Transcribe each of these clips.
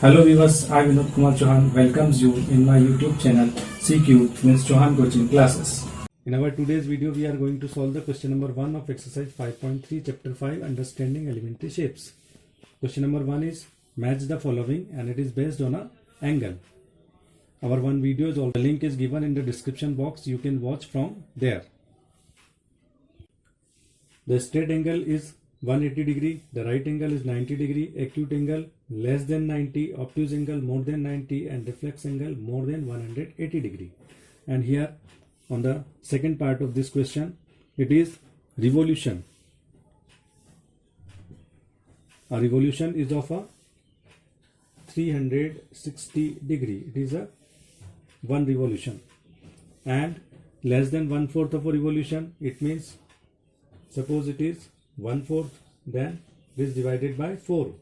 Hello viewers, I Vinod Kumar Chauhan welcomes you in my YouTube channel CQ means Chauhan Coaching Classes. In our today's video, we are going to solve the question number 1 of exercise 5.3 chapter 5 understanding elementary shapes. Question number 1 is match the following and it is based on a angle. Our one video is all the link is given in the description box. You can watch from there. The straight angle is 180 degree, the right angle is 90 degree, acute angle less than 90, obtuse angle more than 90 and reflex angle more than 180 degree. And here on the second part of this question, it is revolution. A revolution is of a 360 degree. It is a one revolution. And less than 1/4 of a revolution, it means suppose it is 1/4, then it is divided by 4.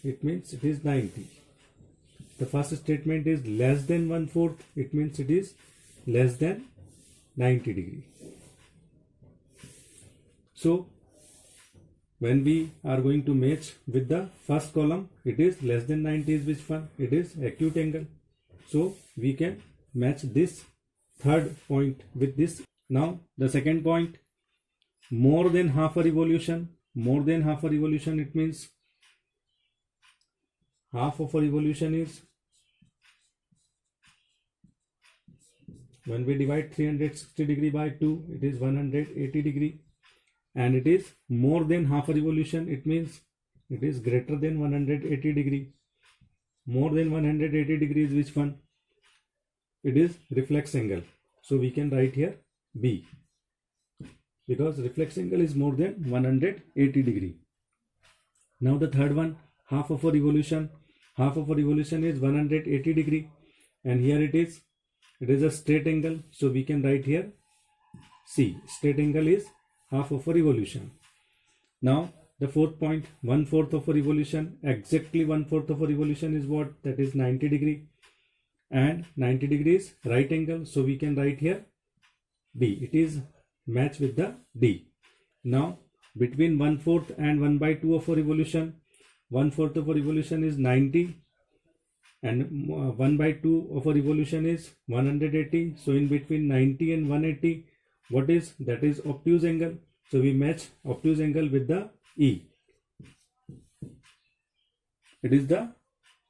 It means it is 90. The first statement is less than 1/4. It means it is less than 90 degree. So when we are going to match with the first column, it is less than 90 is which one? It is acute angle. So we can match this third point with this. Now the second point, more than half a revolution. More than half a revolution, it means half of a revolution is, when we divide 360 degree by 2, it is 180 degree. And it is more than half a revolution, it means it is greater than 180 degree. More than 180 degrees, which one? It is reflex angle. So we can write here B, because reflex angle is more than 180 degree. Now the third one, half of a revolution. Half of a revolution is 180 degree, and here it is a straight angle. So we can write here C. Straight angle is half of a revolution. Now the fourth point, 1/4 of a revolution. Exactly 1/4 of a revolution is what? That is 90 degree, and 90 degrees right angle. So we can write here B. It is match with the D. Now between 1/4 and 1/2 of a revolution, 1/4 of a revolution is 90 and 1/2 of a revolution is 180. So in between 90 and 180, what is? That is obtuse angle. So we match obtuse angle with the E. It is the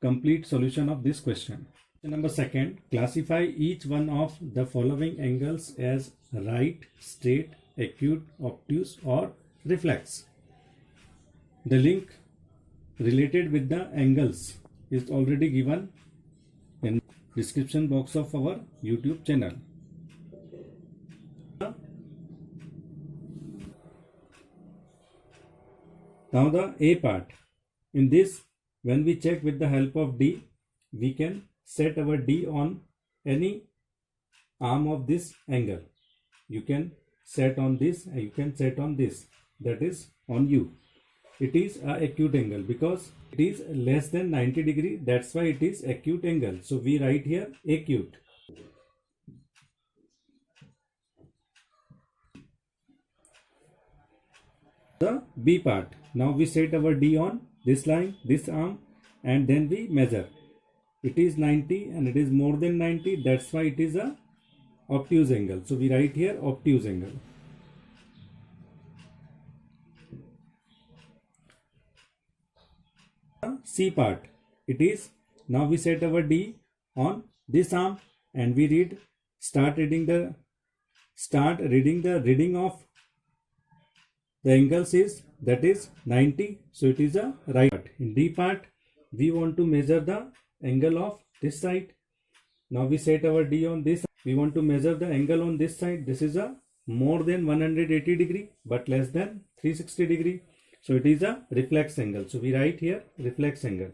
complete solution of this question. Number second, classify each one of the following angles as right, straight, acute, obtuse or reflex. The link related with the angles is already given in description box of our YouTube channel. Now the A part. In this, when we check with the help of D, we can set our D on any arm of this angle. You can set on this and you can set on this. That is on U. It is a acute angle because it is less than 90 degree. That's why it is acute angle. So we write here acute. The B part. Now we set our D on this line, this arm, and then we measure. It is 90 and it is more than 90. That's why it is a obtuse angle. So we write here obtuse angle. C part. It is, now we set our D on this arm and we start reading the reading of the angles is, that is 90. So it is a right part. In D part, we want to measure the angle of this side. Now we set our D on this. We want to measure the angle on this side. This is a more than 180 degree but less than 360 degree. So it is a reflex angle. So we write here reflex angle.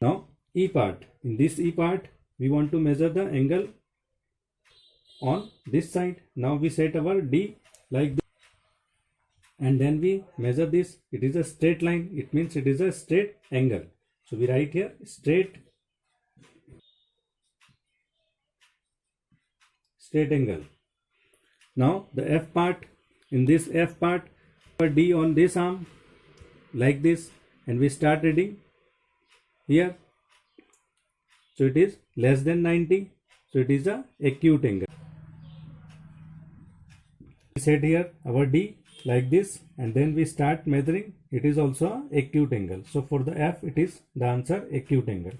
Now E part. In this E part, we want to measure the angle on this side. Now we set our D like this. And then we measure this. It is a straight line. It means it is a straight angle. So we write here straight angle. Now the F part. In this F part, our D on this arm like this, and we start reading here. So it is less than 90. So it is a acute angle. We set here our D like this, and then we start measuring. It is also a acute angle. So for the F, it is the answer acute angle.